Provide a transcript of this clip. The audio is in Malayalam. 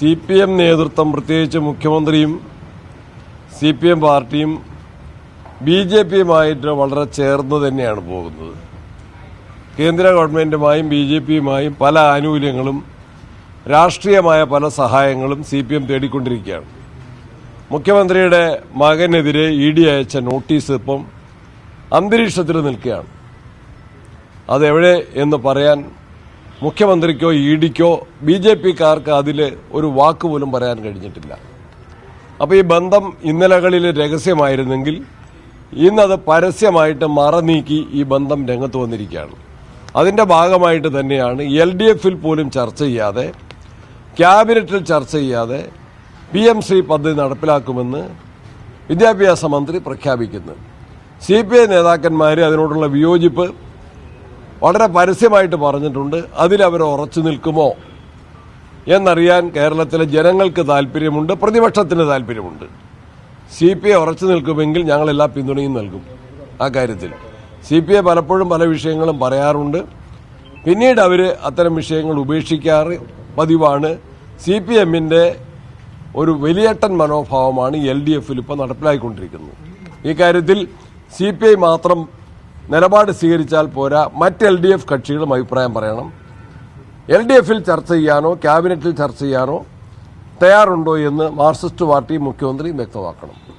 CPM നേതൃത്വം പ്രത്യേകിച്ച് മുഖ്യമന്ത്രിയും CPM പാർട്ടിയും BJPയുമായിട്ട് വളരെ ചേർന്ന് തന്നെയാണ് പോകുന്നത്. കേന്ദ്ര ഗവൺമെന്റുമായും BJPയുമായും പല ആനുകൂല്യങ്ങളും രാഷ്ട്രീയമായ പല സഹായങ്ങളും CPM തേടിക്കൊണ്ടിരിക്കുകയാണ്. മുഖ്യമന്ത്രിയുടെ മകനെതിരെ ED അയച്ച നോട്ടീസ് ഇപ്പം അന്തരീക്ഷത്തിൽ നിൽക്കുകയാണ്. അതെവിടെ എന്ന് പറയാൻ മുഖ്യമന്ത്രിക്കോ EDക്കോ BJPക്കാർക്ക് അതിൽ ഒരു വാക്ക് പോലും പറയാൻ കഴിഞ്ഞിട്ടില്ല. അപ്പോൾ ഈ ബന്ധം ഇന്നലകളിൽ രഹസ്യമായിരുന്നെങ്കിൽ ഇന്നത് പരസ്യമായിട്ട് മറനീക്കി ഈ ബന്ധം രംഗത്ത് വന്നിരിക്കുകയാണ്. അതിന്റെ ഭാഗമായിട്ട് തന്നെയാണ് LDFൽ പോലും ചർച്ച ചെയ്യാതെ, ക്യാബിനറ്റിൽ ചർച്ച ചെയ്യാതെ PMശ്രീ പദ്ധതി നടപ്പിലാക്കുമെന്ന് വിദ്യാഭ്യാസ മന്ത്രി പ്രഖ്യാപിക്കുന്നത്. CPI നേതാക്കന്മാർ അതിനോടുള്ള വിയോജിപ്പ് വളരെ പരസ്യമായിട്ട് പറഞ്ഞിട്ടുണ്ട്. അതിലവർ ഉറച്ചു നിൽക്കുമോ എന്നറിയാൻ കേരളത്തിലെ ജനങ്ങൾക്ക് താല്പര്യമുണ്ട്, പ്രതിപക്ഷത്തിന് താല്പര്യമുണ്ട്. CPI ഉറച്ചു നിൽക്കുമെങ്കിൽ ഞങ്ങൾ എല്ലാ പിന്തുണയും നൽകും. ആ കാര്യത്തിൽ CPI പലപ്പോഴും പല വിഷയങ്ങളും പറയാറുണ്ട്. പിന്നീട് അവർ അത്തരം വിഷയങ്ങൾ ഉപേക്ഷിക്കാറ് പതിവാണ്. CPMന്റെ ഒരു വലിയേട്ടൻ മനോഭാവമാണ് LDFൽ ഇപ്പോൾ നടപ്പിലായിക്കൊണ്ടിരിക്കുന്നത്. ഈ കാര്യത്തിൽ CPI മാത്രം നിലപാട് സ്വീകരിച്ചാൽ പോരാ, മറ്റ് LDF കക്ഷികളും അഭിപ്രായം പറയണം. LDFൽ ചർച്ച ചെയ്യാനോ ക്യാബിനറ്റിൽ ചർച്ച ചെയ്യാനോ തയ്യാറുണ്ടോ എന്ന് മാർക്സിസ്റ്റ് പാർട്ടി മുഖ്യമന്ത്രി വ്യക്തമാക്കണം.